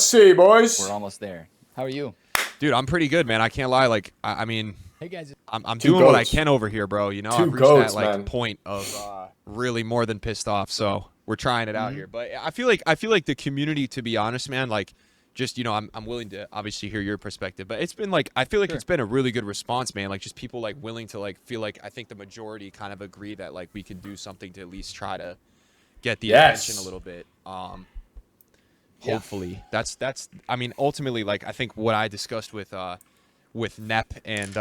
see, boys. We're almost there. How are you? Dude, I'm pretty good, man. I can't lie. Like, I mean, Hey guys. I'm Two doing what I goats. can over here, bro. You know, Two I've reached goats, that like man. point of really more than pissed off. So we're trying it out here. But I feel like the community, to be honest, man, like just, you know, I'm willing to obviously hear your perspective. But it's been like I feel like it's been a really good response, man. Like just people like willing to like feel like I think the majority kind of agree that like we can do something to at least try to get the attention a little bit. Hopefully. That's I mean, ultimately, like I think what I discussed with Nep and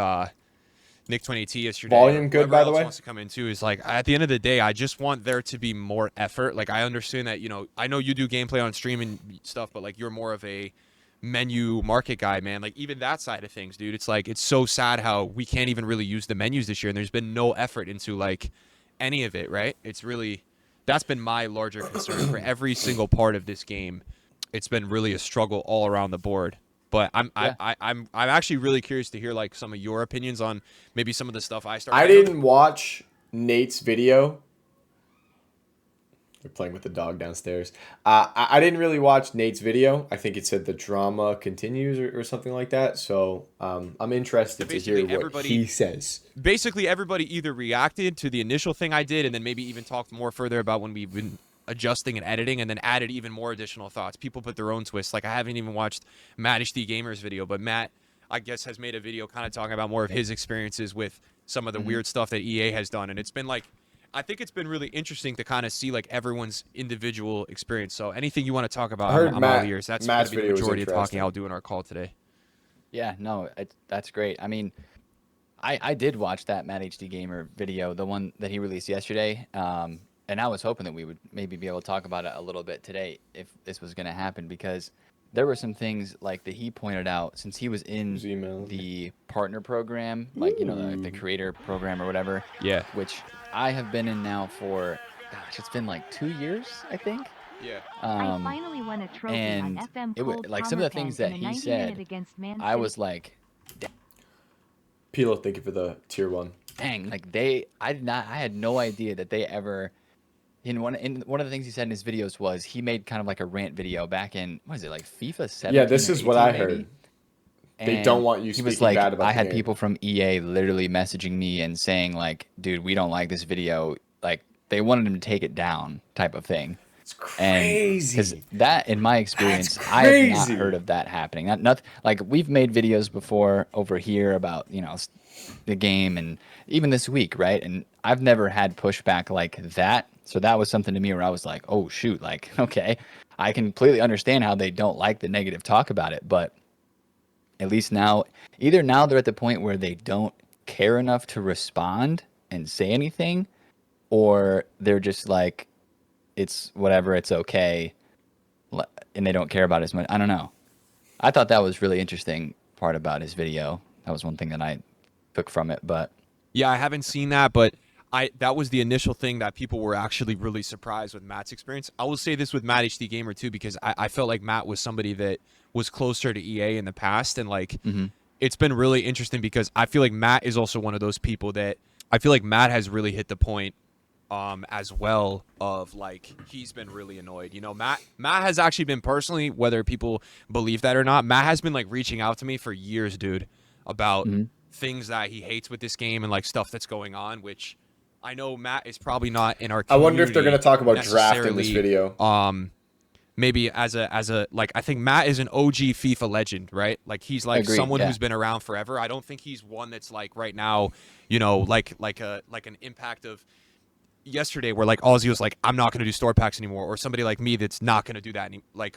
Nick 20T yesterday. Volume good, by the way? Wants to come in too is like at the end of the day, I just want there to be more effort. Like I understand that, you know, I know you do gameplay on stream and stuff, but like you're more of a menu market guy, man. Like even that side of things, dude. It's like it's so sad how we can't even really use the menus this year, and there's been no effort into like any of it, right? It's really that's been my larger concern for every single part of this game. It's been really a struggle all around the board. But I'm actually really curious to hear like some of your opinions on maybe some of the stuff I started. I didn't watch Nate's video. They're playing with the dog downstairs. I didn't really watch Nate's video. I think it said the drama continues or something like that. So I'm interested to hear what he says. Basically, everybody either reacted to the initial thing I did and then maybe even talked more further about when we've been adjusting and editing and then added even more additional thoughts. People put their own twists. Like I haven't even watched Matt HD Gamer's video, but Matt, I guess, has made a video kind of talking about more of his experiences with some of the weird stuff that EA has done. And it's been like, I think it's been really interesting to kind of see like everyone's individual experience. So anything you want to talk about, I'm all ears. That's going to be the majority of talking I'll do in our call today. Yeah, no, that's great. I mean, I did watch that Matt HD Gamer video, the one that he released yesterday. And I was hoping that we would maybe be able to talk about it a little bit today if this was going to happen, because there were some things like that he pointed out since he was in the partner program, like, you know, the creator program or whatever. Yeah. Which I have been in now for, gosh, it's been like 2 years, I think. Yeah. I finally won a trophy And on FM it was like some of the things that he said, I was like, Pilo, thank you for the tier 1. Dang, like I had no idea that they ever. One of the things he said in his videos was he made kind of like a rant video back in, what is it, like FIFA 17? Yeah, this is what I maybe? heard. They don't want you speaking bad about the game. I had people from EA literally messaging me and saying like, dude, we don't like this video. Like they wanted him to take it down type of thing. It's crazy. Because that, in my experience, I have not heard of that happening. Not like we've made videos before over here about, you know, the game and even this week, right? And I've never had pushback like that. So that was something to me where I was like, oh, shoot, like, okay, I completely understand how they don't like the negative talk about it. But at least now, either now they're at the point where they don't care enough to respond and say anything, or they're just like, it's whatever, it's okay, and they don't care about it as much. I don't know. I thought that was really interesting part about his video. That was one thing that I took from it. But yeah, I haven't seen that, but that was the initial thing that people were actually really surprised with Matt's experience. I will say this with Matt HD Gamer too, because I felt like Matt was somebody that was closer to EA in the past, and like it's been really interesting because I feel like Matt is also one of those people that I feel like Matt has really hit the point as well of like he's been really annoyed. You know, Matt has actually been personally, whether people believe that or not, Matt has been like reaching out to me for years, dude, about things that he hates with this game and like stuff that's going on, which I know Matt is probably not in our community. I wonder if they're going to talk about draft in this video. Maybe as a like I think Matt is an OG FIFA legend, right? Like he's like someone who's been around forever. I don't think he's one that's like right now, you know, like an impact of yesterday where like Ozzy was like, I'm not going to do store packs anymore, or somebody like me that's not going to do that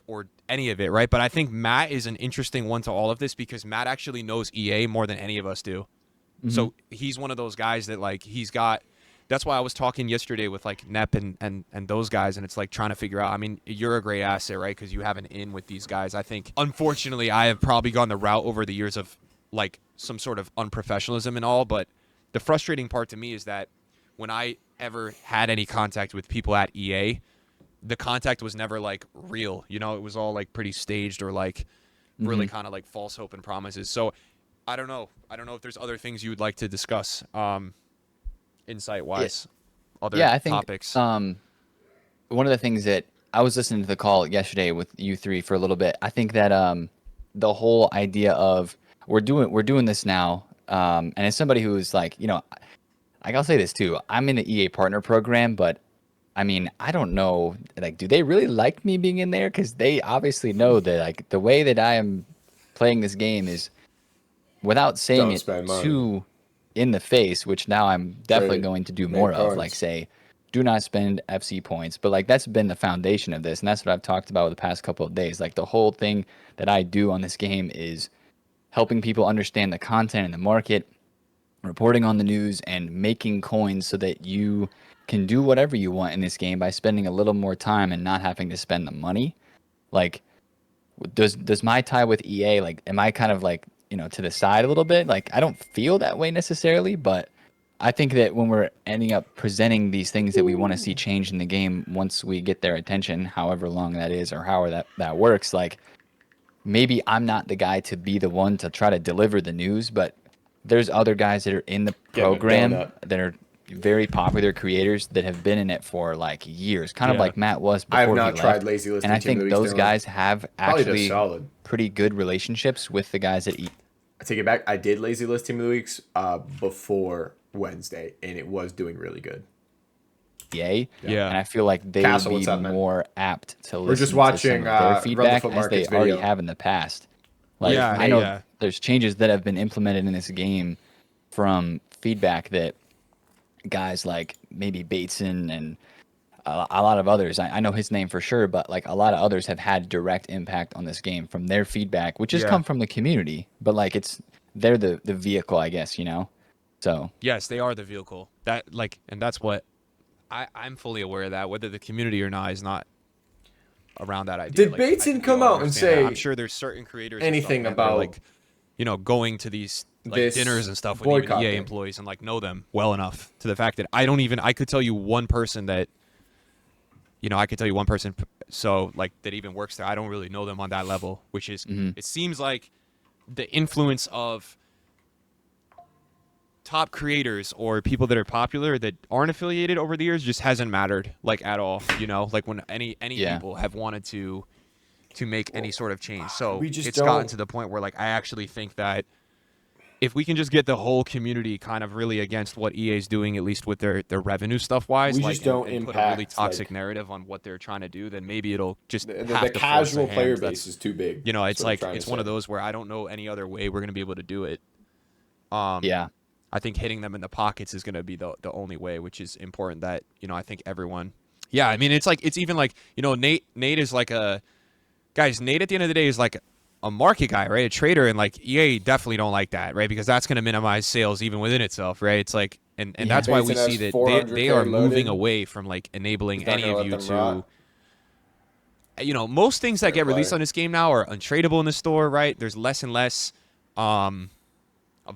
or any of it, right? But I think Matt is an interesting one to all of this because Matt actually knows EA more than any of us do. So he's one of those guys that like that's why I was talking yesterday with like Nep and those guys, and it's like trying to figure out, I mean, you're a great asset, right? Because you have an in with these guys. I think, unfortunately, I have probably gone the route over the years of like some sort of unprofessionalism and all, but the frustrating part to me is that when I ever had any contact with people at EA, the contact was never like real. You know, it was all like pretty staged or like really kind of like false hope and promises. So I don't know. I don't know if there's other things you would like to discuss. Insight wise, I think, topics. One of the things that I was listening to the call yesterday with you three for a little bit. I think that the whole idea of we're doing this now, and as somebody who is like, I'll say this too. I'm in the EA partner program, but I mean, I don't know, like, do they really like me being in there? Because they obviously know that, like, the way that I am playing this game is, without saying Don't it spend money. too in the face, which now I'm definitely going to do more of, like, say, do not spend FC points. But, like, that's been the foundation of this, and that's what I've talked about the past couple of days. Like, the whole thing that I do on this game is helping people understand the content and the market, reporting on the news, and making coins so that you can do whatever you want in this game by spending a little more time and not having to spend the money. Like, does my tie with EA, like, am I kind of like, to the side a little bit? Like, I don't feel that way necessarily, but I think that when we're ending up presenting these things that we want to see change in the game, once we get their attention, however long that is or however that works, like, maybe I'm not the guy to be the one to try to deliver the news, but there's other guys that are in the program that are very popular creators that have been in it for like years, kind of like Matt was before I have not he tried left. lazy listing. And I think those guys have actually pretty good relationships with the guys at I take it back. I did lazy list Team of the Weeks before Wednesday, and it was doing really good. EA. Yeah. And I feel like they Castle, would be more apt to listen We're just watching, to some of their feedback Run the as they video. already have in the past. Like, I know there's changes that have been implemented in this game from feedback that guys like maybe Bateson and a lot of others, I know his name for sure, but like a lot of others have had direct impact on this game from their feedback, which has come from the community. But like they're the vehicle, I guess, So yes, they are the vehicle. And that's what I'm fully aware of that. Whether the community or not is not around that idea. Did Bateson come out and say? I'm sure there's certain creators anything about like, going to these like dinners and stuff with even EA employees and like know them well enough to the fact that I could tell you one person that, so like that even works there. I don't really know them on that level, which is it seems like the influence of top creators or people that are popular that aren't affiliated over the years just hasn't mattered like at all. Like when any people have wanted to make any sort of change. So it's gotten to the point where like I actually think that if we can just get the whole community kind of really against what EA is doing, at least with their revenue stuff wise, we just don't and impact, put a really toxic narrative on what they're trying to do, then maybe it'll just the casual player base is too big. It's like it's one of those where I don't know any other way we're gonna be able to do it. I think hitting them in the pockets is gonna be the only way, which is important. That I think everyone. Yeah, I mean it's even like Nate is like Nate at the end of the day is like a market guy, right? A trader, and like EA definitely don't like that, right? Because that's going to minimize sales even within itself, right? It's like, and that's why we see that they are moving away from like enabling any of you to, most things that get released on this game now are untradeable in the store, right? There's less and less of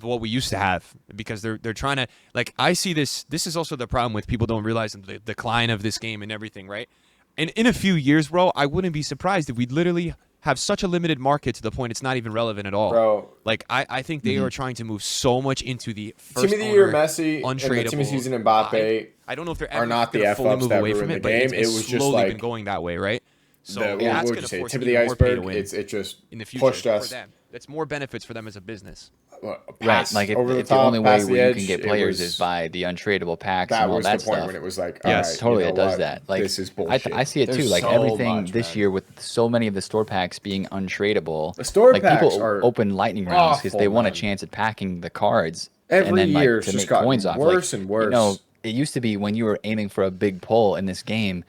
what we used to have because they're trying to, like, I see this is also the problem with people don't realize the decline of this game and everything, right? And in a few years, bro, I wouldn't be surprised if we literally have such a limited market to the point it's not even relevant at all. Bro, like I think they are trying to move so much into the first Team of the Year Messi and the Team of Season Mbappe. I don't know if they're ever not the going to fully move away from the it, game. but it's slowly been going that way, right? So that's going to force tip of the iceberg. It just in the future pushed us. For them. That's more benefits for them as a business. Right, like if the only way where you can get players is by the untradeable packs and all that stuff. That was the point when it was like, yes, totally, it does that. Like, this is bullshit. I see it too. Like everything this year with so many of the store packs being untradeable. The store packs people open lightning rounds because they want a chance at packing the cards. Every and then, year, to make coins off. Worse and worse. It used to be when you were aiming for a big pull in this game,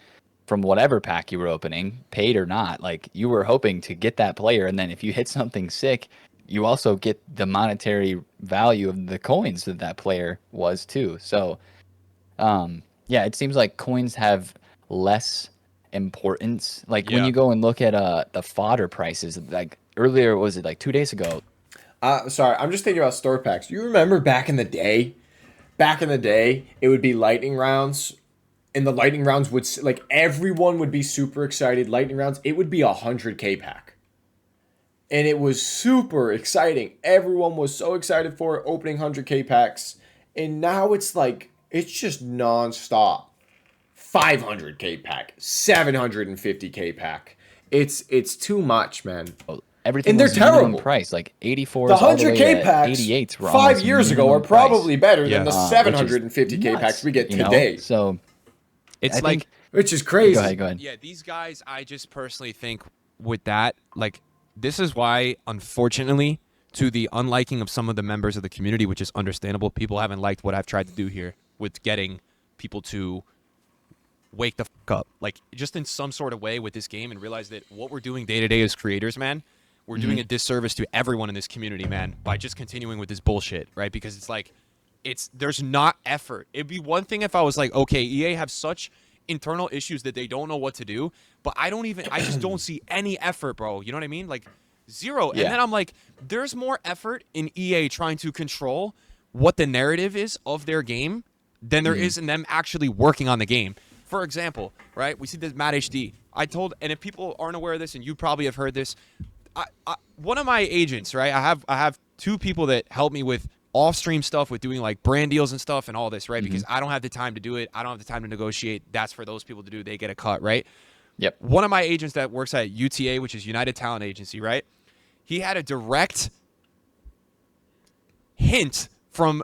from whatever pack you were opening, paid or not, like you were hoping to get that player, and then if you hit something sick, you also get the monetary value of the coins that player was too. So, it seems like coins have less importance. Like when you go and look at the fodder prices, like earlier, was it like 2 days ago? Sorry, I'm just thinking about store packs. You remember back in the day, it would be lightning rounds. And the lightning rounds would, like, everyone would be super excited. Lightning rounds, it would be 100K pack. And it was super exciting. Everyone was so excited for it, opening 100K packs. And now it's like, it's just nonstop. 500K pack, 750K pack. It's too much, man. Everything and they're was minimum terrible. price, like 84s The all the way 100K to packs 88s were 5 years ago are probably better than the 750K packs we get today. So it's which is crazy. Go ahead. Yeah, these guys, I just personally think with that, like, this is why, unfortunately, to the unliking of some of the members of the community, which is understandable, people haven't liked what I've tried to do here with getting people to wake the fuck up, like, just in some sort of way with this game, and realize that what we're doing day to day as creators, man, we're doing a disservice to everyone in this community, man, by just continuing with this bullshit, right? Because it's like, there's not effort. It'd be one thing if I was like, okay, EA have such internal issues that they don't know what to do, but I just don't see any effort, bro. You know what I mean? Like, zero. Yeah. And then I'm like, there's more effort in EA trying to control what the narrative is of their game than there is in them actually working on the game. For example, right? We see this Matt HD. And if people aren't aware of this, and you probably have heard this, one of my agents, right? I have two people that help me with off-stream stuff, with doing like brand deals and stuff and all this, right? Because I don't have the time to do it. I don't have the time to negotiate. That's for those people to do. They get a cut, right? Yep. One of my agents that works at UTA, which is United Talent Agency, right? He had a direct hint from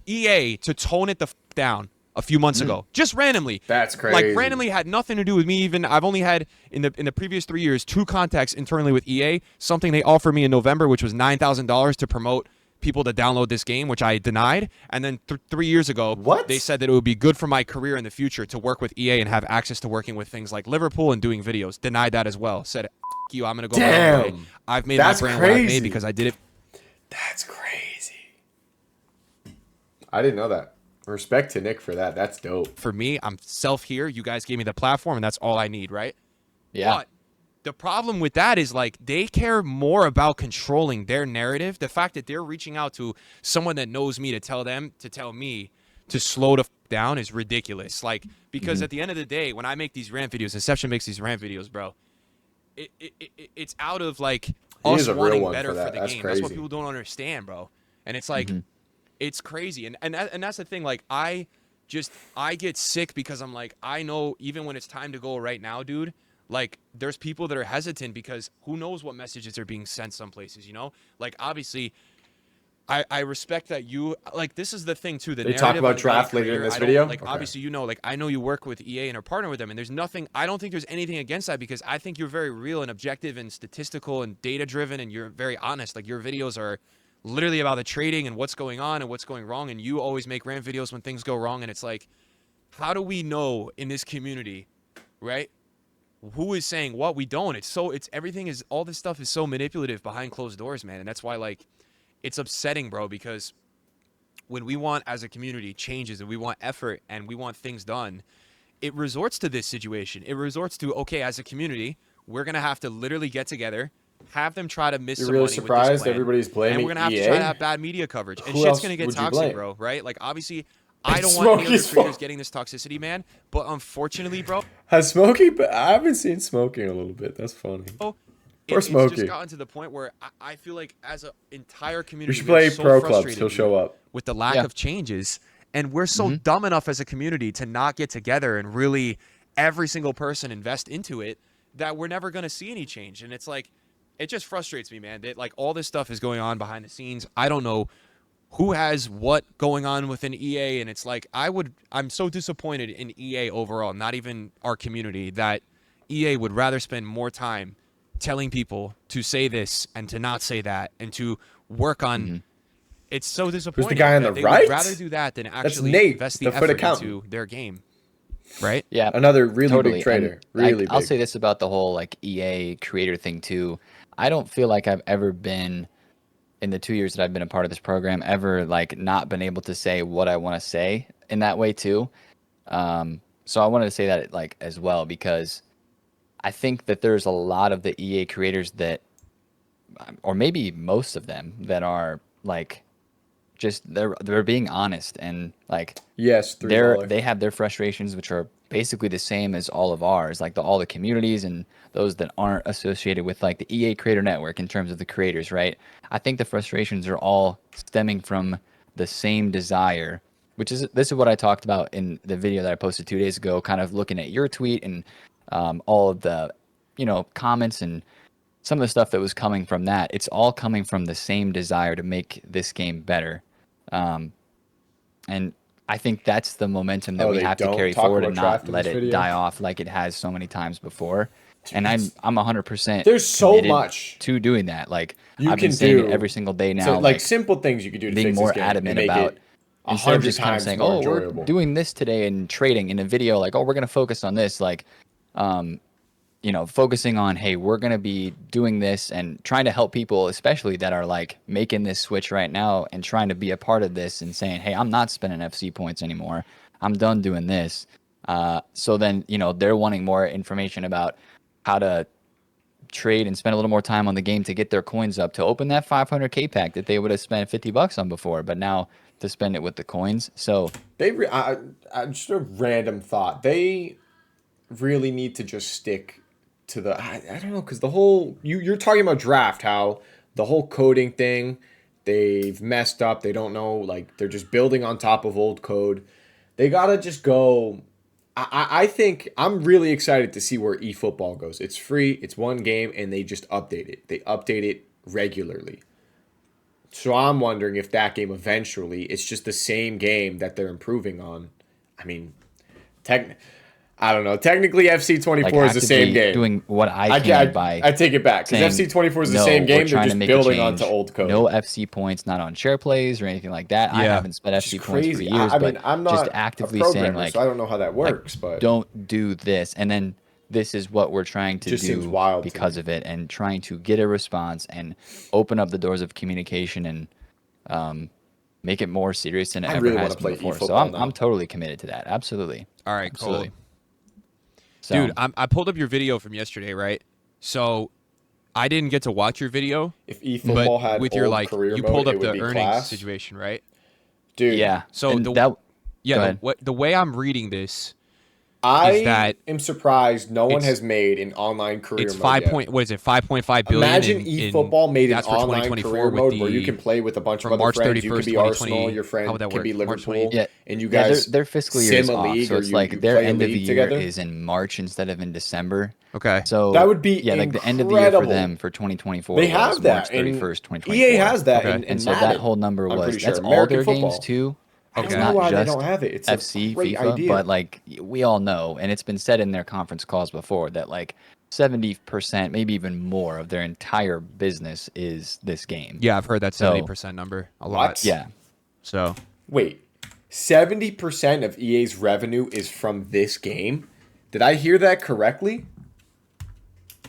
EA to tone it the down a few months ago, just randomly. That's crazy. Like, randomly, had nothing to do with me. Even I've only had in the previous 3 years 2 contacts internally with EA. Something they offered me in November, which was $9,000 to promote people to download this game, which I denied. And then 3 years ago, they said that it would be good for my career in the future to work with EA and have access to working with things like Liverpool and doing videos. Denied that as well. Said, F you, I'm gonna go my own way. I've made my brand what I've made because I did it. That's crazy. I didn't know that. Respect to Nick for that. That's dope. For me, I'm self here. You guys gave me the platform, and that's all I need, right? Yeah. But the problem with that is, like, they care more about controlling their narrative. The fact that they're reaching out to someone that knows me to tell me to slow the down is ridiculous. Like, because at the end of the day, when I make these rant videos, Inception makes these rant videos, bro, it's out of, like, us wanting better for the game. That's what people don't understand, bro. And it's like, it's crazy. And that's the thing. Like, I get sick because I'm like, I know even when it's time to go right now, dude, like, there's people that are hesitant because who knows what messages are being sent some places, you know? Like, obviously, I respect that you, like, this is the thing, too. They talk about draft later in this video? Like, obviously, you know, like, I know you work with EA and are partnered with them, and there's nothing, I don't think there's anything against that because I think you're very real and objective and statistical and data-driven, and you're very honest. Like, your videos are literally about the trading and what's going on and what's going wrong, and you always make rant videos when things go wrong, and it's like, how do we know in this community, right, who is saying what? We don't. All this stuff is so manipulative behind closed doors, man, and that's why, like, it's upsetting, bro, because when we want, as a community, changes and we want effort and we want things done, it resorts to this situation. It resorts to, okay, as a community, we're going to have to literally get together, have them try to miss some money with this plan. You're really surprised everybody's blaming EA? And we're going to have to try to have bad media coverage. And shit's going to get toxic, bro, right? Like, obviously, I don't want any other creators getting this toxicity, man. But unfortunately, bro. Has Smokey... I haven't seen Smokey in a little bit. That's funny. It's just gotten to the point where I feel like as an entire community, we should play pro clubs. He'll show up. With the lack of changes. And we're so dumb enough as a community to not get together and really every single person invest into it that we're never going to see any change. And it's like, it just frustrates me, man, that, like, all this stuff is going on behind the scenes. I don't know who has what going on within EA. And it's like, I'm so disappointed in EA overall, not even our community, that EA would rather spend more time telling people to say this and to not say that and to work on. It's so disappointing. Who's the guy on the right? Would rather do that than actually invest the effort into their game. Right? Yeah. Another really big trader. Really big. I'll say this about the whole, like, EA creator thing too. I don't feel like I've ever been, in the 2 years that I've been a part of this program, ever, like, not been able to say what I want to say in that way too. So I wanted to say that, like, as well, because I think that there's a lot of the EA creators that, or maybe most of them, that are, like, just they're being honest, and, like, yes, they have their frustrations, which are basically the same as all of ours, like all the communities and those that aren't associated with, like, the EA Creator Network in terms of the creators, right? I think the frustrations are all stemming from the same desire this is what I talked about in the video that I posted 2 days ago, kind of looking at your tweet and all of the, comments and some of the stuff that was coming from that. It's all coming from the same desire to make this game better. And I think that's the momentum that we have to carry forward and not let it die off like it has so many times before. And I'm 100%. There's so much to doing that. Like I've been saying it every single day now. So, like simple things you could do to being fix more this game adamant and make about it instead of just kind of saying, "Oh, enjoyable. we're doing this today," and trading in a video like, "Oh, we're going to focus on this." Like, focusing on, hey, we're going to be doing this and trying to help people, especially that are like making this switch right now and trying to be a part of this and saying, hey, I'm not spending FC points anymore. I'm done doing this. So then, they're wanting more information about how to trade and spend a little more time on the game to get their coins up to open that 500k pack that they would have spent $50 on before, but now to spend it with the coins. So just a random thought. They really need to just stick to the I don't know, because the whole you're talking about draft, how the whole coding thing, they've messed up. They don't know, like they're just building on top of old code. They gotta just go. I think I'm really excited to see where eFootball goes. It's free, it's one game, and they just update it. They update it regularly. So I'm wondering if that game eventually it's just the same game that they're improving on. I mean, I don't know. Technically, FC24 is the same game. Doing what I can by I take it back because FC24 is the same game. They're just building onto old code. No FC points, not on share plays or anything like that. Yeah. I haven't spent FC points for years. I mean, I'm not just actively saying like, so I don't know how that works. But don't do this, and then this is what we're trying to do because of it, and trying to get a response and open up the doors of communication and make it more serious than it ever has been before. So I'm totally committed to that. Absolutely. All right, absolutely. Cool. Dude, I pulled up your video from yesterday, right? So I didn't get to watch your video. If eFootball had with your career you mode, pulled up the earnings class situation, right? Dude, yeah. So the way I'm reading this, I am surprised no one has made an online career mode. It's what is it? 5.5 billion. Imagine eFootball made an online career mode where you can play with a bunch of other friends. You could be Arsenal, your friend can be Liverpool, and you guys their fiscal year is off, so it's like their end of the year is in March instead of in December. Okay, so that would be like the end of the year for them for 2024. They have that. March 31st, 2024. EA has that, and so that whole number was that's all their games too. It's not just they don't have it. It's FC, FIFA, idea. But like we all know, and it's been said in their conference calls before, that like 70%, maybe even more, of their entire business is this game. Yeah, I've heard that 70% number a lot. What? Yeah. So wait, 70% of EA's revenue is from this game? Did I hear that correctly?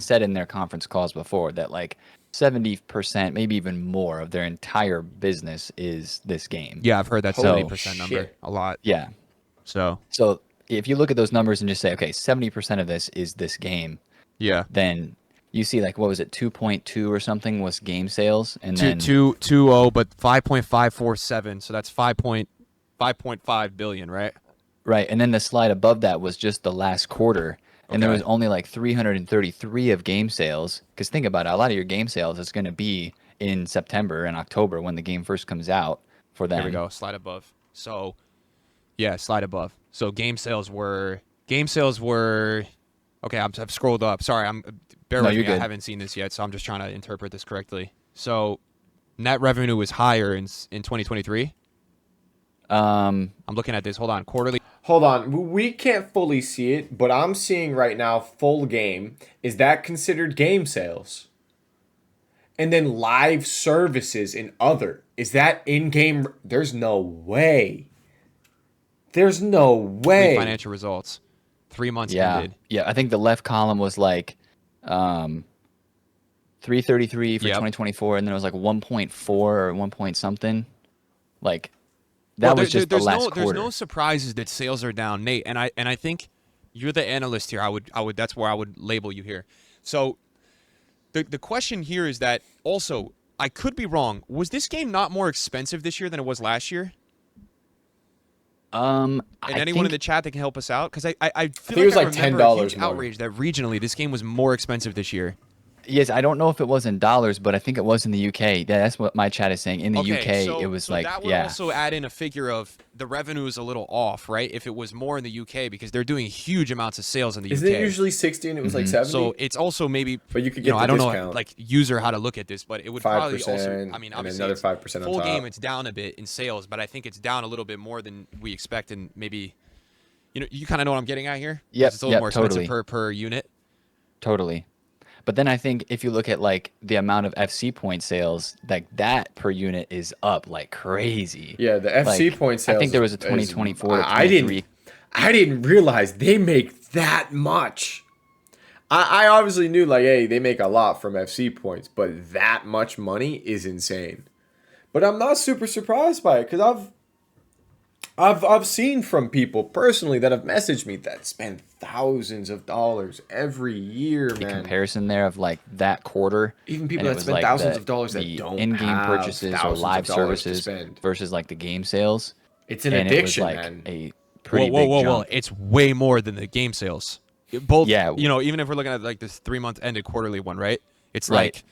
Said in their conference calls before that like 70%, maybe even more, of their entire business is this game. Yeah, I've heard that 70% number a lot. Yeah. So if you look at those numbers and just say, okay, 70% of this is this game. Yeah. Then you see like, what was it, 2.2 or something was game sales, and then 2.20, but 5.547. So that's 5.5 billion, right? Right, and then the slide above that was just the last quarter. And there was only like 333 of game sales. Because think about it, a lot of your game sales is going to be in September and October when the game first comes out for them. There we go. Slide above. So, yeah, slide above. So game sales were. Okay, I've scrolled up. Sorry, bear with me. Good. I haven't seen this yet, so I'm just trying to interpret this correctly. So, net revenue was higher in 2023. I'm looking at this. Hold on, quarterly. Hold on, we can't fully see it, but I'm seeing right now full game. Is that considered game sales? And then live services and other. Is that in-game? There's no way. There's no way. Financial results. 3 months ended. Yeah, I think the left column was like 333 for 2024, and then it was like 1.4 or 1 point something. Like that was just the last quarter. There's no surprises that sales are down, Nate. And I think you're the analyst here. I would that's where I would label you here. So the question here is that also, I could be wrong. Was this game not more expensive this year than it was last year? And anyone in the chat that can help us out, because I feel like it was like $10 outrage that regionally this game was more expensive this year. Yes, I don't know if it was in dollars, but I think it was in the UK. Yeah, that's what my chat is saying. In the UK, so, it was like, that would yeah. also add in a figure of the revenue is a little off, right? If it was more in the UK, because they're doing huge amounts of sales in the UK. Isn't it usually 60 and it was like 70? So it's also maybe, but you could get the I don't discount. know, like user how to look at this, but it would probably also, I mean, and obviously another 5% on full top. game, it's down a bit in sales, but I think it's down a little bit more than we expect, and maybe, you kind of know what I'm getting at here. Yep, It's a little more expensive totally. per unit. Totally. But then I think if you look at like the amount of FC point sales, like that per unit is up like crazy. Yeah, the FC point sales. I think there was a 2024 to 23. I didn't realize they make that much. I obviously knew like, hey, they make a lot from FC points, but that much money is insane. But I'm not super surprised by it because I've seen from people personally that have messaged me that spend thousands of dollars every year, man. The comparison there of like that quarter, even people that spend thousands of dollars that don't in-game have purchases or live services versus like the game sales. It's an addiction, it was like man. A pretty big jump. It's way more than the game sales. Both, yeah. Even if we're looking at like this 3-month ended quarterly one, right? It's like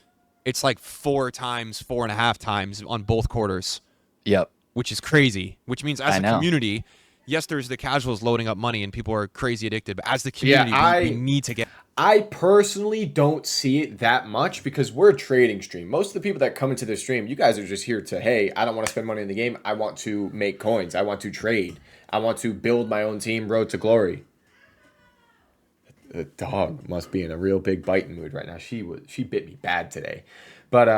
4 times, 4.5 times on both quarters. Yep. Which is crazy. Which means as a community, yes, there's the casuals loading up money and people are crazy addicted. But as the community, we need to get. I personally don't see it that much because we're a trading stream. Most of the people that come into the stream, you guys are just here to, hey, I don't want to spend money in the game. I want to make coins. I want to trade. I want to build my own team, road to glory. The dog must be in a real big biting mood right now. She bit me bad today. But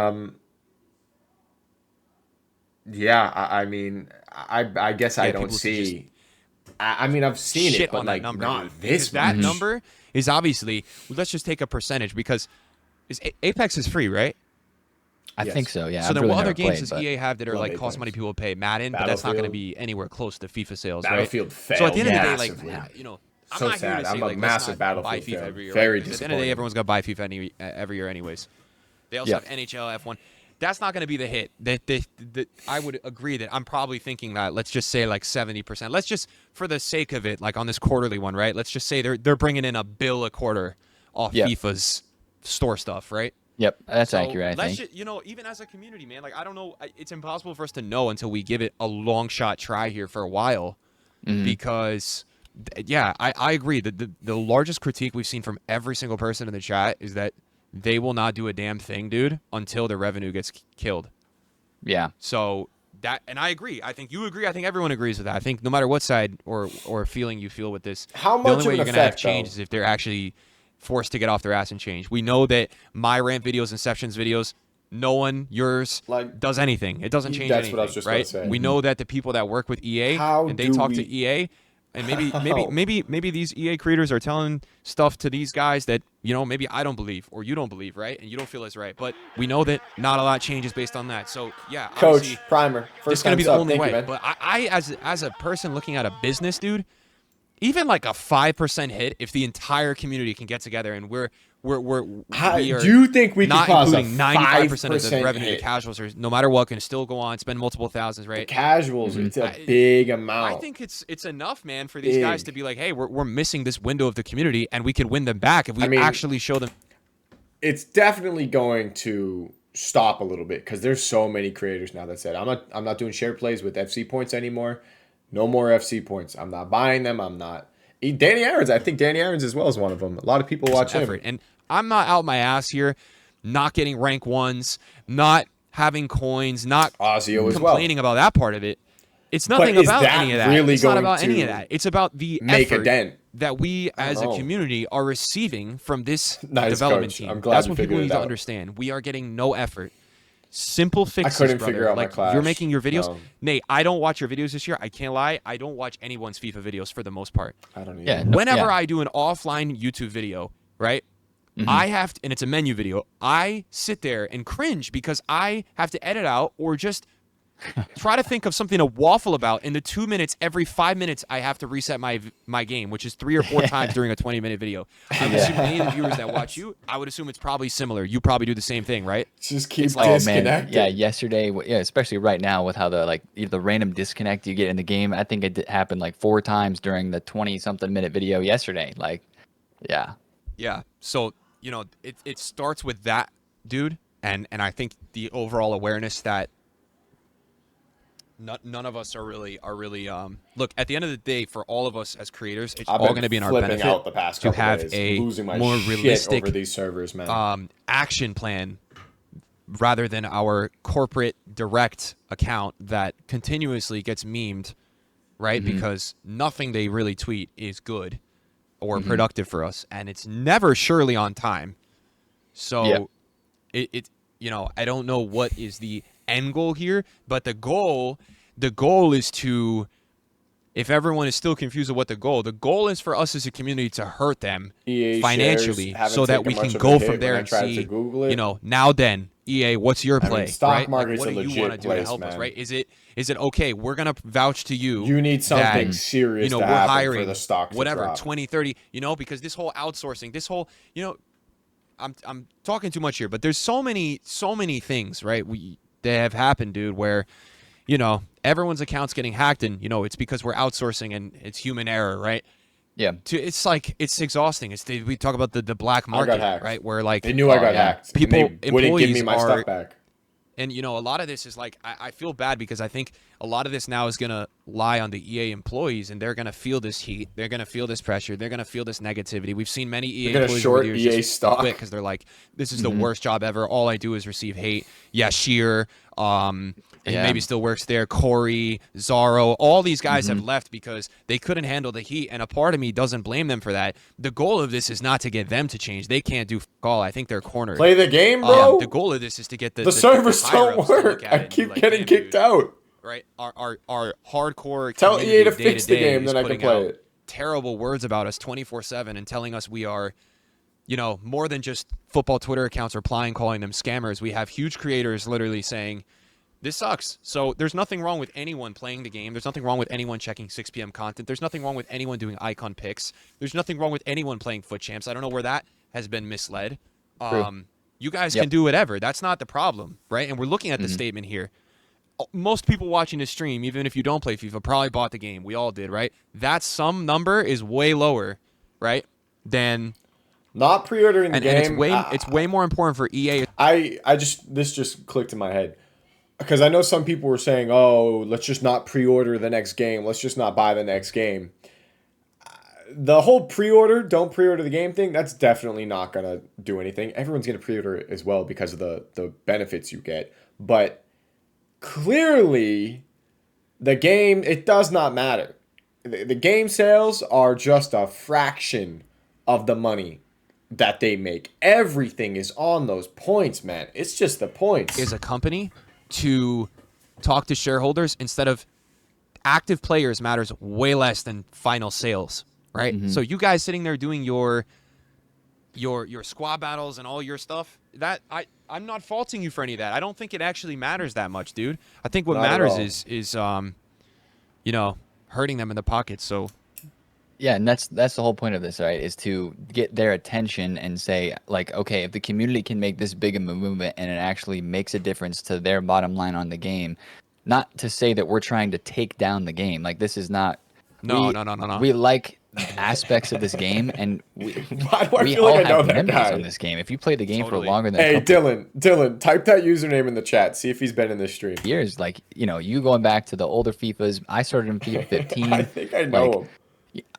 yeah, I mean, I guess I don't see. I mean, I've seen it, but like number, not dude. This. That number is obviously. Let's just take a percentage because Apex is free, right? I think so. Yeah. So then, what other games does EA have that are like cost money people pay? Madden, but that's not going to be anywhere close to FIFA sales, right? Battlefield failed. So at the end of the day, like I'm so not sad. Here to say, I'm a like, massive Battlefield buy FIFA fan. every year, Very disappointing. At the end of the day, everyone's gonna buy FIFA every year anyways. They also have NHL, F1. That's not going to be the hit. That I would agree that I'm probably thinking that. Let's just say like 70%. Let's just, for the sake of it, like on this quarterly one, right? Let's just say they're bringing in $1 billion a quarter off FIFA's store stuff, right? Yep, that's accurate. I think. Just, even as a community, man, like I don't know, it's impossible for us to know until we give it a long shot try here for a while, because. Yeah, I agree. The largest critique we've seen from every single person in the chat is that they will not do a damn thing, dude, until their revenue gets killed. Yeah. So and I agree. I think you agree. I think everyone agrees with that. I think no matter what side or feeling you feel with this, how much the only way you're going to have change is if they're actually forced to get off their ass and change. We know that my rant videos, Inception's videos, no one, yours, does anything. It doesn't change anything, what I was just right? going to say. We know that the people that work with EA and they talk to EA. And maybe these EA creators are telling stuff to these guys that, maybe I don't believe or you don't believe, right? And you don't feel is right. But we know that not a lot changes based on that. So, yeah. Coach, primer. It's going to be the only way. But I, as a person looking at a business, dude, even like a 5% hit, if the entire community can get together and we are do you think we can cause a 95% of the revenue hit? to casuals, or no matter what, can still go on, spend multiple thousands, right? The casuals, it's a big amount. I think it's enough, man, for these guys to be like, hey, we're missing this window of the community, and we could win them back if we actually show them. It's definitely going to stop a little bit because there's so many creators now that said, I'm not doing share plays with FC points anymore. No more FC points. I'm not buying them. I'm not. Danny Aaron's, I think Danny Aaron's as well is one of them. A lot of people watch him. And I'm not out my ass here, not getting rank 1s, not having coins, not complaining about that part of it. It's nothing about any of that. It's not about any of that. It's about the effort that we as a community are receiving from this development team. I'm glad That's what people need to understand. We are getting no effort. Simple fixes, I couldn't figure out like my clash. You're making your videos. No. Nate, I don't watch your videos this year. I can't lie. I don't watch anyone's FIFA videos for the most part. I don't either. Yeah, whenever I do an offline YouTube video, right? I have to, and it's a menu video. I sit there and cringe because I have to edit out or just try to think of something to waffle about in the 2 minutes. Every 5 minutes, I have to reset my game, which is 3 or 4 times during a 20-minute video. I would assume any of the viewers that watch you, I would assume it's probably similar. You probably do the same thing, right? Just keep disconnected. Yeah, yesterday, especially right now with how the random disconnect you get in the game. I think it happened like 4 times during the 20-something minute video yesterday. Yeah. Yeah. So it starts with that, dude, and I think the overall awareness that none of us are really look, at the end of the day, for all of us as creators, it's all going to be in our benefit out the past to couple have days, a losing my more shit realistic over these servers, man. action plan rather than our corporate direct account that continuously gets memed, right? Because nothing they really tweet is good or productive for us, and it's never surely on time. So it I don't know what is the end goal here, but the goal is to, if everyone is still confused of what the goal is for us as a community to hurt them EA financially so that we can go from there and see, now then, EA, what's your play? Stock market's what do you want to do to help us, right? Is it okay, we're going to vouch to you. You need something serious to happen hiring for the stock to whatever, drop. 20, 30, because this whole outsourcing, this whole, I'm talking too much here, but there's so many things, right? They have happened, dude, where everyone's account's getting hacked, and it's because we're outsourcing and it's human error, right? Yeah. It's like, it's exhausting. We talk about the black market, right? Where like they knew I got hacked. People, they wouldn't give me my stuff back. And a lot of this is like, I feel bad because I think a lot of this now is gonna lie on the EA employees, and they're gonna feel this heat, they're gonna feel this pressure, they're gonna feel this negativity. We've seen many EA employees short over the EA years stock quit because they're like, this is the worst job ever. All I do is receive hate. Yeah, Sheer, he maybe still works there. Corey, Zaro, all these guys have left because they couldn't handle the heat, and a part of me doesn't blame them for that. The goal of this is not to get them to change. They can't do all. I think they're cornered. Play the game, bro. The goal of this is to get the servers don't work. I keep getting kicked out. Right, our hardcore. Tell EA to fix the game, then I can play it. Terrible words about us 24/7 and telling us we are, more than just football Twitter accounts replying, calling them scammers. We have huge creators literally saying, this sucks. So there's nothing wrong with anyone playing the game. There's nothing wrong with anyone checking 6 p.m. content. There's nothing wrong with anyone doing icon picks. There's nothing wrong with anyone playing foot champs. I don't know where that has been misled. You guys can do whatever. That's not the problem, right? And we're looking at the statement here. Most people watching this stream, even if you don't play FIFA, probably bought the game. We all did, right? That sum number is way lower, right, than not pre-ordering the game. And it's way more important for EA. This just clicked in my head. Because I know some people were saying, oh, let's just not pre-order the next game. Let's just not buy the next game. The whole don't pre-order the game thing, that's definitely not going to do anything. Everyone's going to pre-order it as well because of the benefits you get. But clearly, the game, it does not matter. The game sales are just a fraction of the money that they make. Everything is on those points, man. It's just the points. As a company, to talk to shareholders instead of active players matters way less than final sales, right? So you guys sitting there doing your squad battles and all your stuff, that I'm not faulting you for any of that. I don't think it actually matters that much, dude. I think what matters is hurting them in the pocket. So yeah, and that's the whole point of this, right? Is to get their attention and say, like, okay, if the community can make this big of a movement and it actually makes a difference to their bottom line on the game, not to say that we're trying to take down the game. Like, this is not. No. We like aspects of this game, and we feel all like I know have that memories guy on this game. If you play the game for Totally. longer than Hey, Dylan, type that username in the chat. See if he's been in this stream. years, like, you going back to the older FIFAs. I started in FIFA 15. I think I know him.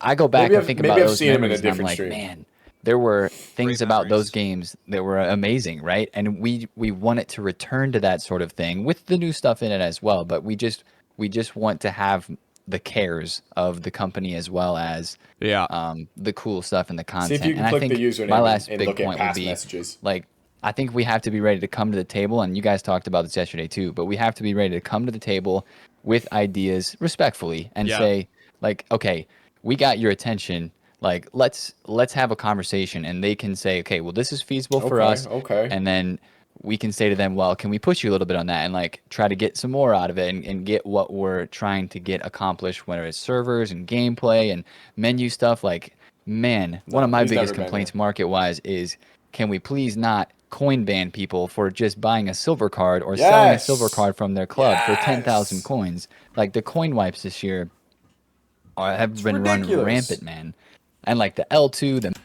I go back and think about I've those seen him in a memories, and I'm different like, stream. man, there were things Great about memories. those games that were amazing, right? And we want it to return to that sort of thing with the new stuff in it as well. But we just want to have the cares of the company as well as the cool stuff and the content. See if you can and click I think the username my last and big look at point would past be messages. like, I think we have to be ready to come to the table, and you guys talked about this yesterday too, but we have to be ready to come to the table with ideas respectfully and say, like, okay, we got your attention. Like, let's have a conversation, and they can say, okay, well, this is feasible for us. Okay. And then we can say to them, well, can we push you a little bit on that and like try to get some more out of it and get what we're trying to get accomplished, whether it's servers and gameplay and menu stuff. Like, man, one of my biggest complaints market-wise is, can we please not coin ban people for just buying a silver card or selling a silver card from their club for 10,000 coins? Like, the coin wipes this year have been run rampant, man. And like the L2,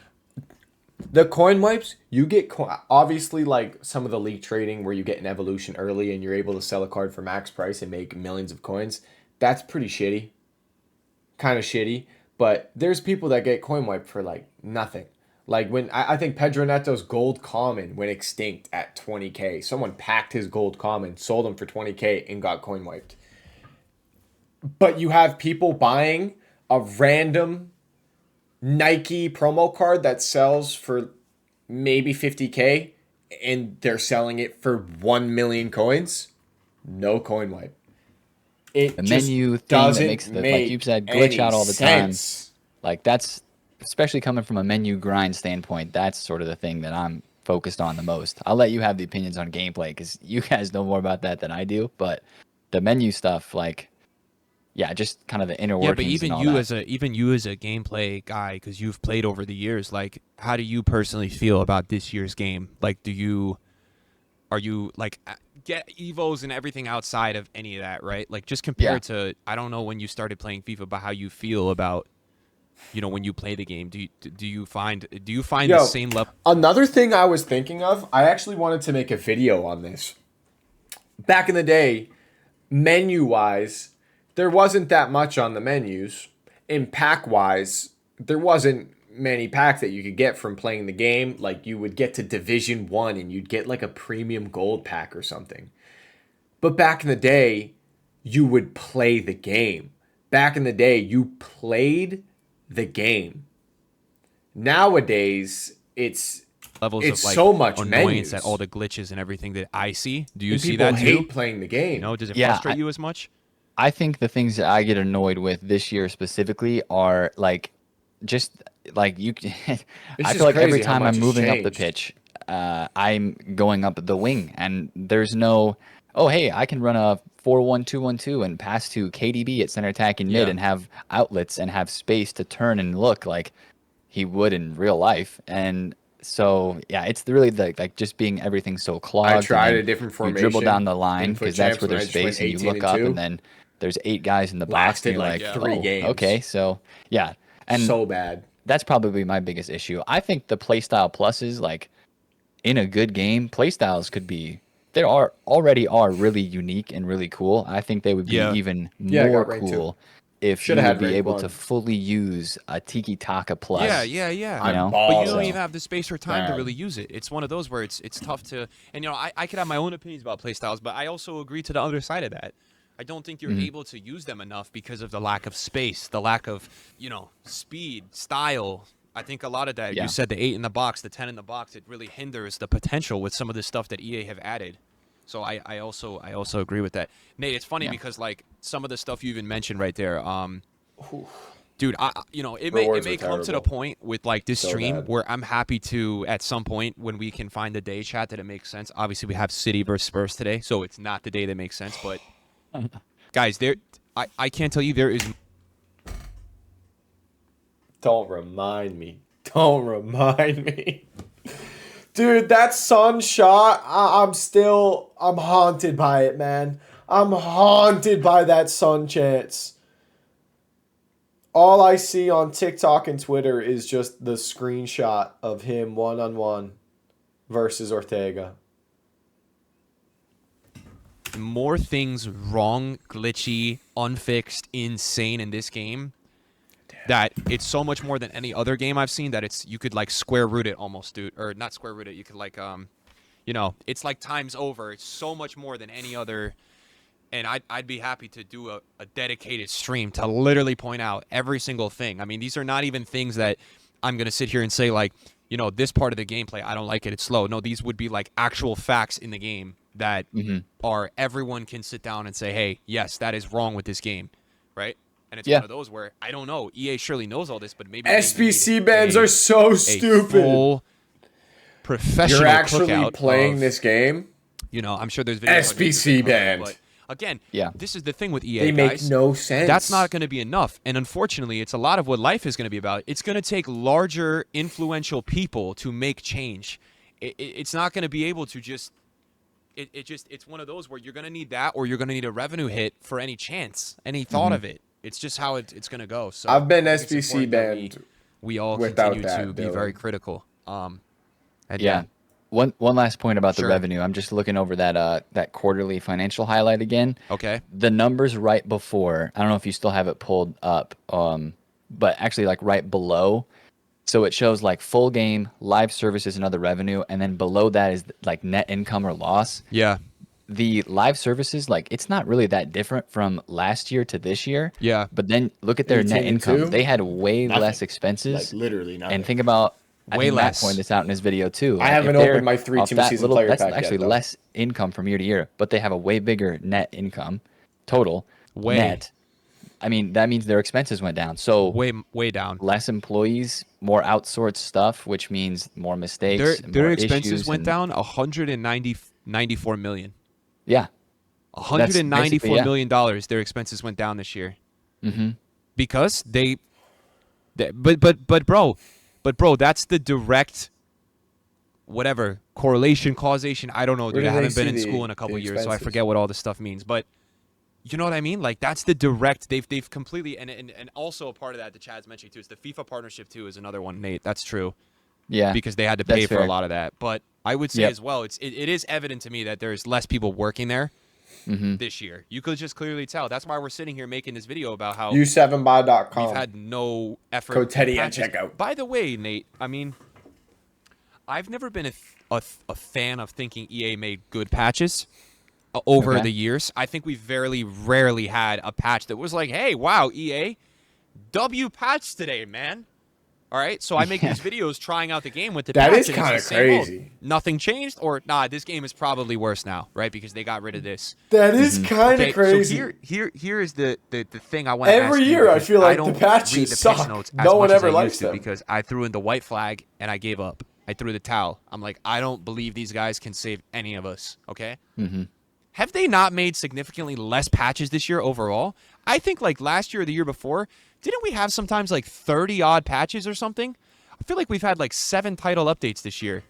The coin wipes, you get obviously like some of the leak trading where you get an evolution early and you're able to sell a card for max price and make millions of coins. That's pretty shitty. Kind of shitty. But there's people that get coin wiped for like nothing. Like when I think Pedro Neto's gold common went extinct at 20K. Someone packed his gold common, sold him for 20K and got coin wiped. But you have people buying a random Nike promo card that sells for maybe 50K and they're selling it for 1 million coins. No coin wipe. It the menu thing that makes the, like you said, glitch out all the sense. time. Like that's, especially coming from a menu grind standpoint, that's sort of the thing that I'm focused on the most. I'll let you have the opinions on gameplay because you guys know more about that than I do. But the menu stuff, like, yeah, just kind of the inner workings. Yeah, but even you as a gameplay guy, because you've played over the years, like, how do you personally feel about this year's game? Like, are you like get evos and everything outside of any of that, right? Like, just compared to, I don't know when you started playing FIFA, but how you feel about, when you play the game. Do you find the same level? Another thing I was thinking of, I actually wanted to make a video on this. Back in the day, menu-wise, there wasn't that much on the menus. In pack-wise, there wasn't many packs that you could get from playing the game. Like, you would get to Division 1 and you'd get like a premium gold pack or something. But back in the day, you would play the game. Back in the day, you played the game. Nowadays, it's levels of like so much annoyance menus. At all the glitches and everything that I see. Do you And see that too? people hate playing the game. Does it frustrate you as much? I think the things that I get annoyed with this year specifically are like, just like you. I feel like every time I'm moving up the pitch, I'm going up the wing, and there's no, oh hey, I can run a 4-1-2-1-2 and pass to KDB at center attack and mid and have outlets and have space to turn and look like he would in real life. And so yeah, it's really like just being everything so clogged. I tried a different formation. You dribble down the line because that's where there's space, and you look up and then there's 8 guys in the box, and you're like 3 games. Okay, so yeah, and so bad. That's probably my biggest issue. I think the playstyle pluses, like in a good game, playstyles could be, already are really unique and really cool. I think they would be even more cool if you would be able to fully use a Tiki Taka plus. Yeah. But you don't even have the space or time to really use it. It's one of those where it's tough to, and I could have my own opinions about playstyles, but I also agree to the other side of that. I don't think you're able to use them enough because of the lack of space, the lack of, speed, style. I think a lot of that, you said the 8 in the box, the 10 in the box, it really hinders the potential with some of the stuff that EA have added. So I also agree with that. Nate, it's funny because like some of the stuff you even mentioned right there, dude, it may come to the point with like this stream where I'm happy to, at some point when we can find the day, chat, that it makes sense. Obviously we have City versus Spurs today, so it's not the day that makes sense, but guys, I can't tell you there is. Don't remind me. Dude, that sun shot, I'm haunted by it, man. I'm haunted by that sun chance. All I see on TikTok and Twitter is just the screenshot of him one-on-one versus Ortega. More things wrong, glitchy, unfixed, insane in this game. That it's so much more than any other game I've seen that you could like square root it almost, dude, or not square root it. You could like, it's like times over. It's so much more than any other. And I'd be happy to do a dedicated stream to literally point out every single thing. I mean, these are not even things that I'm going to sit here and say like, this part of the gameplay, I don't like it. It's slow. No, these would be like actual facts in the game that are, everyone can sit down and say, hey, yes, that is wrong with this game. Right. And it's one of those where, I don't know, EA surely knows all this, but maybe SBC bans are so stupid. Full professional You're actually cookout playing this game? I'm sure there's videos. SBC banned. But again, this is the thing with EA, they make guys. no sense. That's not going to be enough. And unfortunately, it's a lot of what life is going to be about. It's going to take larger, influential people to make change. It's not going to be able to just... It's one of those where you're going to need that, or you're going to need a revenue hit for any chance, any thought of it. It's just how it's going to go. So I've been SBC banned. We all continue to be very critical. And yeah. One last point about the Sure. revenue. I'm just looking over that quarterly financial highlight again. Okay. The numbers right before, I don't know if you still have it pulled up, but actually like right below. So it shows like full game, live services, and other revenue, and then below that is like net income or loss. Yeah. The live services, like it's not really that different from last year to this year. Yeah. But then look at their 18 net and income. 2? They had way Nothing. less expenses. Like literally nothing. And think about, I Way think Matt less. pointed this out in his video too. I Like, haven't if they're opened my 3 off team that season player that's pack actually yet, though. less income from year to year, but they have a way bigger net income total. Way. Net. I mean, that means their expenses went down. So Way down. less employees, more outsourced stuff, which means more mistakes. Their more expenses issues went and- down 194 million. Yeah. $194 yeah. million dollars. Their expenses went down this year. Mm-hmm. Because but bro, that's the direct whatever correlation, causation. I don't know, dude. do I they haven't been see in the- school in a couple the years, so I expenses? forget what all this stuff means. But you know what I mean? Like that's the direct. They've completely and also a part of that Chad's mentioning too is the FIFA partnership too is another one. Nate, that's true. Yeah. Because they had to That's pay for a fair. lot of that. But I would say Yep. as well, it is evident to me that there's less people working there Mm-hmm. this year. You could just clearly tell. That's why we're sitting here making this video about how U7buy.com. we've had no effort. Code Teddy in at patches. checkout. By the way, Nate, I mean, I've never been a fan of thinking EA made good patches over Okay. the years. I think we've very rarely had a patch that was like, hey, wow, EA, W patch today, man. All right, so I make these videos trying out the game with the That patch. is and it's kinda the same old. crazy. Nothing changed, or this game is probably worse now, right? Because they got rid of this. That is kind of Okay, crazy. so here is the thing I want to ask Every you, year I because feel like don't the patches read the suck. patch notes as No one much as ever I likes used to them. because I threw in the white flag and I gave up. I threw the towel. I'm like, I don't believe these guys can save any of us. Okay. Mm-hmm. Have they not made significantly less patches this year overall? I think like last year or the year before, didn't we have sometimes like 30 odd patches or something? I feel like we've had like 7 title updates this year.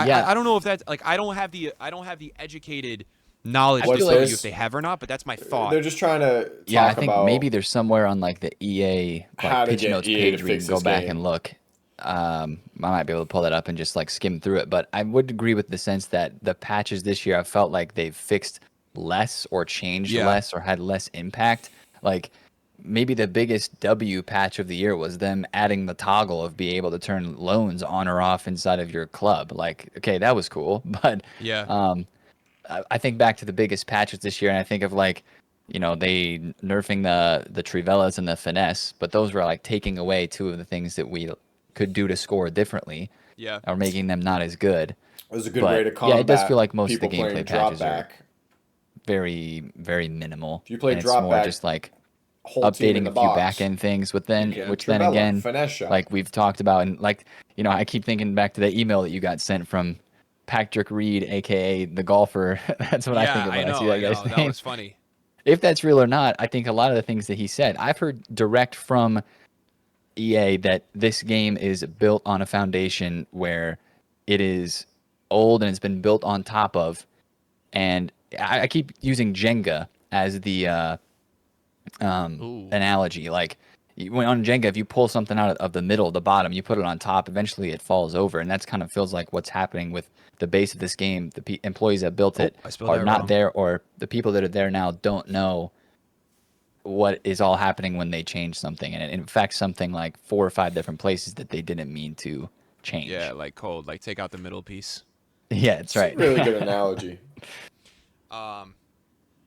Yeah. I don't know if that's like I don't have the educated knowledge I to feel tell like- you if they have or not, but that's my thought. They're just trying to talk Yeah, I think about maybe there's somewhere on like the EA How like, to pitch get notes EA page to where you fix can go this back game. and look. I might be able to pull that up and just like skim through it. But I would agree with the sense that the patches this year, I felt like they've fixed less or changed Yeah. less or had less impact. Like maybe the biggest W patch of the year was them adding the toggle of being able to turn loans on or off inside of your club. Like, okay, that was cool. But Yeah. I think back to the biggest patches this year, and I think of like, you know, they nerfing the Trivellas and the finesse, but those were like taking away 2 of the things that we could do to score differently, Yeah. or making them not as good. it was a good But, way to yeah, combat it does feel like most of the people playing gameplay patches are drop back. Very, very minimal. If you play and it's drop more back, just like Whole team in updating the a few box. back end things, but then Yeah, which then Trivella, again, finesse shot. like we've talked about, and like, you know, I keep thinking back to the email that you got sent from Patrick Reed, aka the golfer. That's what I think of when I see that guy's That name. was funny. If that's real or not, I think a lot of the things that he said, I've heard direct from EA that this game is built on a foundation where it is old and it's been built on top of. And I keep using Jenga as the analogy. Like when on Jenga, if you pull something out of the middle, the bottom, you put it on top, eventually it falls over. And that's kind of feels like what's happening with the base of this game. The employees that built it I spelled are that not wrong. there, or the people that are there now don't know what is all happening when they change something. And it affects something like 4 or 5 different places that they didn't mean to change. Yeah, like cold. Like take out the middle piece. Yeah, that's right. Really good analogy.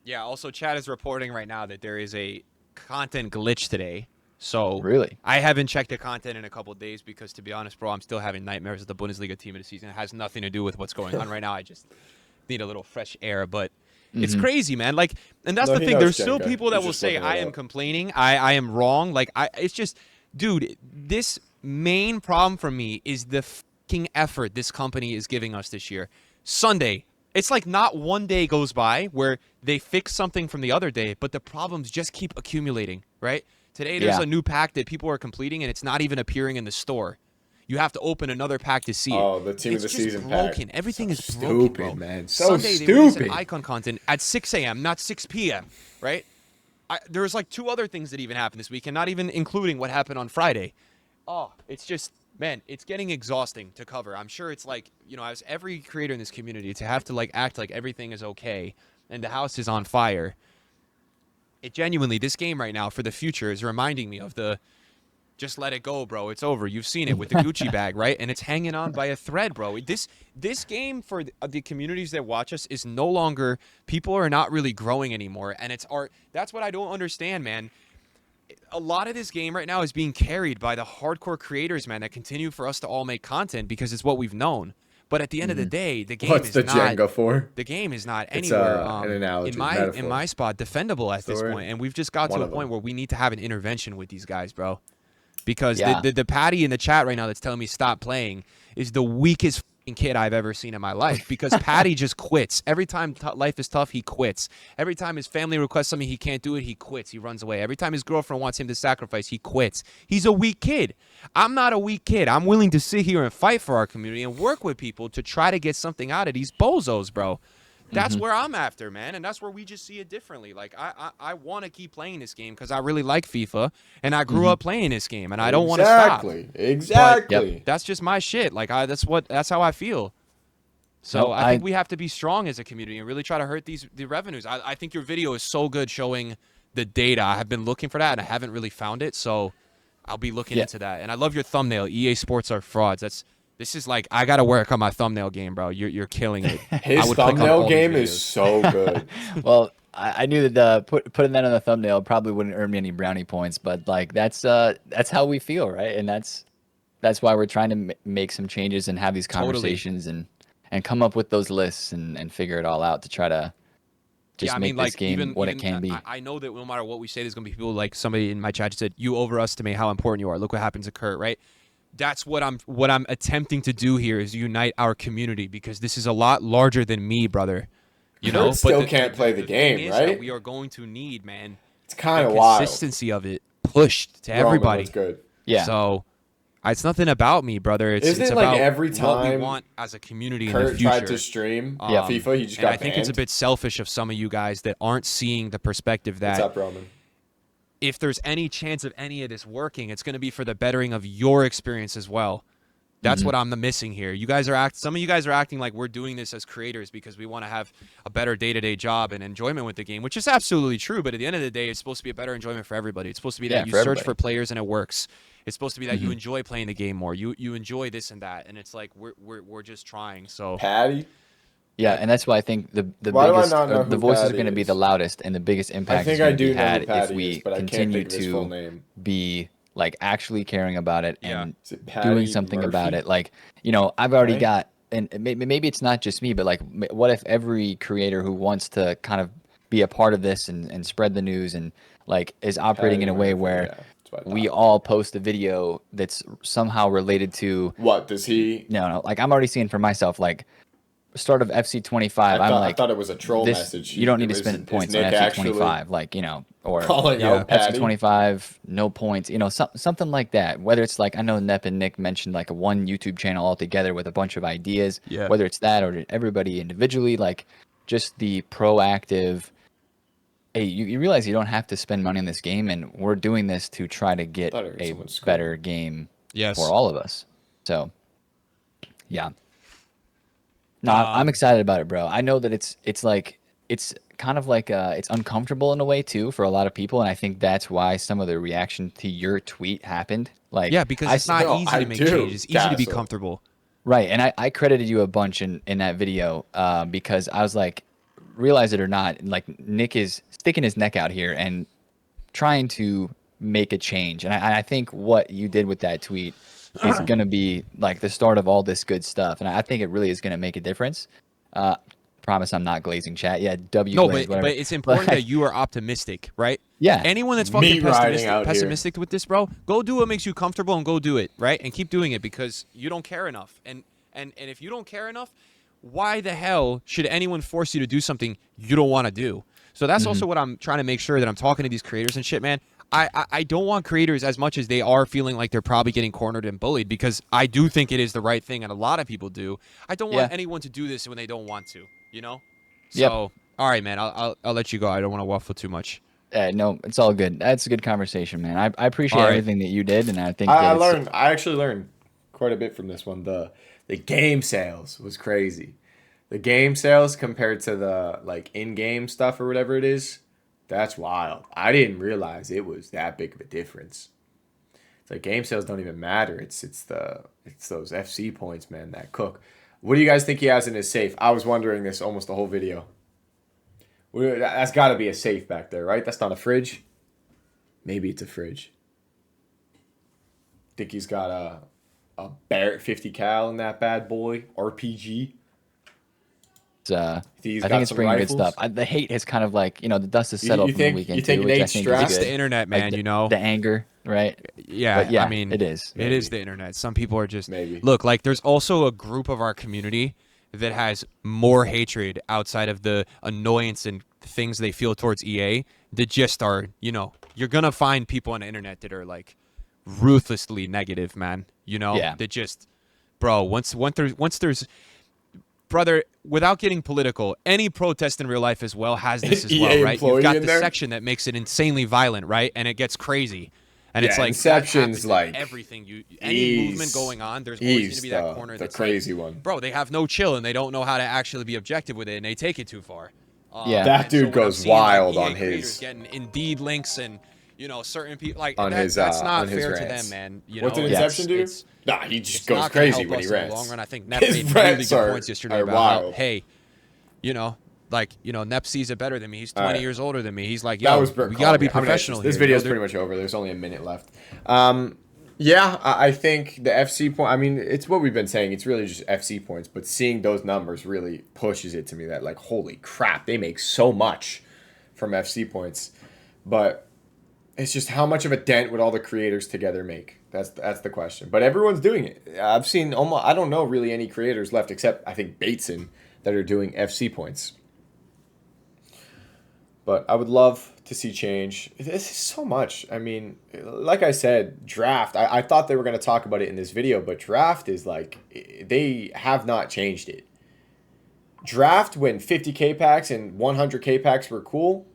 Yeah. Also, Chad is reporting right now that there is a content glitch today. So Really? I haven't checked the content in a couple of days because, to be honest, bro, I'm still having nightmares of the Bundesliga team of the season. It has nothing to do with what's going on right now. I just need a little fresh air, but it's crazy, man. Like, and that's No, the he thing. knows, There's still Jenga. people that He's will just say looking it I am up. complaining. I am wrong. Like, it's just, dude, this main problem for me is the fucking effort this company is giving us this year. Sunday. It's like not one day goes by where they fix something from the other day, but the problems just keep accumulating, right? Today there's Yeah. a new pack that people are completing and it's not even appearing in the store. You have to open another pack to see it. Oh, the team of It's the just season pack. broken. Everything is So broken, bro. stupid, man. So Sunday they release an stupid. icon content at 6 a.m., not 6 p.m., right? There's like 2 other things that even happened this weekend, not even including what happened on Friday. Oh, it's just man, it's getting exhausting to cover. I'm sure it's like, as every creator in this community to have to like act like everything is okay and the house is on fire. It genuinely, this game right now for the future is reminding me of the just let it go, bro. It's over. You've seen it with the Gucci bag, right? And it's hanging on by a thread, bro. This game for the communities that watch us is no longer, people are not really growing anymore. And it's art. That's what I don't understand, man. A lot of this game right now is being carried by the hardcore creators, man, that continue for us to all make content because it's what we've known. But at the end of the day, the game What's is the not. Jenga for? The game is not It's anywhere an analogy, in metaphor. my spot defendable at this Story. point, and we've just got One to a of point them. where we need to have an intervention with these guys, bro. Because Yeah. the Patty in the chat right now that's telling me stop playing is the weakest f***ing kid I've ever seen in my life. Because Patty just quits every time life is tough. He quits every time his family requests something he can't do it. He quits. He runs away every time his girlfriend wants him to sacrifice. He quits. He's a weak kid. I'm not a weak kid. I'm willing to sit here and fight for our community and work with people to try to get something out of these bozos, bro. That's where I'm after, man, and that's where we just see it differently. Like I want to keep playing this game because I really like FIFA, and I grew up playing this game, and I don't want to stop. Exactly. But that's just my shit. Like that's how I feel. So I think we have to be strong as a community and really try to hurt the revenues. I think your video is so good showing the data. I have been looking for that, and I haven't really found it, so I'll be looking into that. And I love your thumbnail. EA Sports are frauds. This is like, I got to work on my thumbnail game, bro. You're killing it. His thumbnail game is so good. Well, I knew that putting that on the thumbnail probably wouldn't earn me any brownie points, but like that's how we feel, right? And that's why we're trying to make some changes and have these conversations and come up with those lists and figure it all out to try to just make this game what it can be. I know that no matter what we say, there's going to be people like somebody in my chat just said, you overestimate how important you are. Look what happens to Kurt, right? That's what I'm attempting to do here is unite our community because this is a lot larger than me, brother. You know, still can't play the game, right? We are going to need, man. It's kind of wild. Consistency of it pushed to Roman, everybody. that's good. Yeah. So it's nothing about me, brother. It's like about every what time we want as a community Kurt in the future. tried to stream FIFA, he just got I think it's a bit selfish of some of you guys that aren't seeing the perspective that What's up, Roman? if there's any chance of any of this working, it's going to be for the bettering of your experience as well. That's what I'm missing here. Some of you guys are acting like we're doing this as creators because we want to have a better day-to-day job and enjoyment with the game, which is absolutely true. But at the end of the day, it's supposed to be a better enjoyment for everybody. It's supposed to be that you search for players and it works. It's supposed to be that you enjoy playing the game more. You enjoy this and that, and it's like we're just trying. So Patty. Yeah, and that's why I think the Why do I biggest not know the who voice is Patty going to be is? the loudest and the biggest impact I think is going I to do be know who had if Patty we is, but I can't continue think of his full to name. be like actually caring about it and Is it Patty doing something about Murphy? it. Like, you know, I've already Right? got, and maybe it's not just me, but like, what if every creator who wants to kind of be a part of this and spread the news and like is operating in a way where that's what I we thought. all post a video that's somehow related to What does he? no, like I'm already seeing for myself, like start of FC 25. I thought it was a troll this, message. you don't need to Is- spend is points on Nick FC actually 25, like, you know, or calling out FC Patty? 25, no points, you know, something like that. Whether it's like, I know Nep and Nick mentioned like a one YouTube channel altogether with a bunch of ideas, Yeah. whether it's that or everybody individually, like just the proactive, hey, you realize you don't have to spend money on this game, and we're doing this to try to get Thought I heard a someone scream. better game Yes. for all of us. So, yeah. No, I'm excited about it, bro. I know that it's like it's kind of like it's uncomfortable in a way too for a lot of people, and I think that's why some of the reaction to your tweet happened. Like, yeah, because it's not easy I to make do, changes. It's easy to be Castle. comfortable. right, and I credited you a bunch in that video because I was like, realize it or not, like Nick is sticking his neck out here and trying to make a change, and I think what you did with that tweet is going to be like the start of all this good stuff, and I think it really is going to make a difference. Promise I'm not glazing chat. Yeah, No, glaze, but whatever. it's important But- that you are optimistic, right? Yeah. Anyone that's Meat fucking riding out here. pessimistic with this, bro, go do what makes you comfortable and go do it, right? And keep doing it because you don't care enough. And if you don't care enough, why the hell should anyone force you to do something you don't want to do? So that's also what I'm trying to make sure that I'm talking to these creators and shit, man. I don't want creators as much as they are feeling like they're probably getting cornered and bullied because I do think it is the right thing and a lot of people do. I don't want anyone to do this when they don't want to, you know? So, Yep. all right, man, I'll let you go. I don't want to waffle too much. No, it's all good. That's a good conversation, man. I appreciate All right. everything that you did, and I think I that it's- learned. I actually learned quite a bit from this one. The game sales was crazy. The game sales compared to the like in-game stuff or whatever it is, that's wild. I didn't realize it was that big of a difference. It's like game sales don't even matter. It's those FC points, man, that cook. What do you guys think he has in his safe? I was wondering this almost the whole video. That's got to be a safe back there, right? That's not a fridge. Maybe it's a fridge. Think he's got a Barrett 50 cal in that bad boy RPG. I think it's bringing rifles? Good stuff. The hate has kind of like, the dust has settled from the weekend. You think too, Nate's stressed? It's the internet, man. Like the anger, right? Yeah, but yeah. I mean, it is. It is the internet. Some people are just maybe. Look, like there's also a group of our community that has more hatred outside of the annoyance and things they feel towards EA that just are, you're gonna find people on the internet that are like ruthlessly negative, man. That just, bro. Once there's brother, without getting political, any protest in real life as well has this as well, right? You've got the section that makes it insanely violent, right? And it gets crazy. And it's like Inception's like everything any movement going on, there's always going to be that corner that's crazy like, one. Bro, they have no chill and they don't know how to actually be objective with it and they take it too far. That dude goes wild on his getting Indeed links and certain people like on that's not fair to them, man. What did Inception do? Nah, he just goes crazy when he rants. In the long run, I think Nep made really good points yesterday about how, hey, Nep sees it better than me. He's 20 years older than me. He's like, yo, we got to be professional here. This video's pretty much over. There's only a minute left. Yeah, I think the FC point, I mean, it's what we've been saying. It's really just FC points, but seeing those numbers really pushes it to me that, like, holy crap, they make so much from FC points. But it's just how much of a dent would all the creators together make? That's the question. But everyone's doing it. I've seen I don't know really any creators left except, I think, Bateson that are doing FC points. But I would love to see change. This is so much. I mean, like I said, draft. I thought they were going to talk about it in this video, but draft is like, they have not changed it. Draft when 50K packs and 100K packs were cool.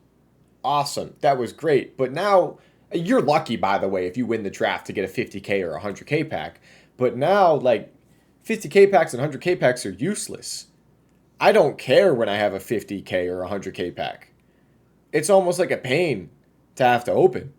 Awesome. That was great. But now, you're lucky, by the way, if you win the draft to get a 50K or a 100K pack. But now, like, 50K packs and 100K packs are useless. I don't care when I have a 50K or a 100K pack. It's almost like a pain to have to open.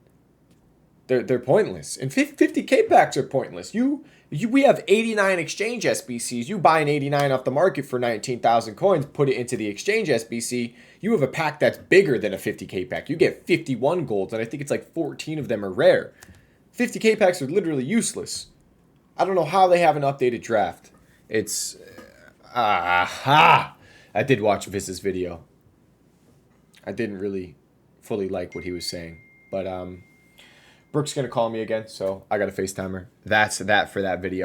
They're pointless. And 50K packs are pointless. We have 89 exchange SBCs. You buy an 89 off the market for 19,000 coins, put it into the exchange SBC. You have a pack that's bigger than a 50K pack. You get 51 golds, and I think it's like 14 of them are rare. 50K packs are literally useless. I don't know how they haven't updated draft. It's... I did watch Viz's video. I didn't really fully like what he was saying. But Brooke's going to call me again, so I got to FaceTime her. That's that for that video.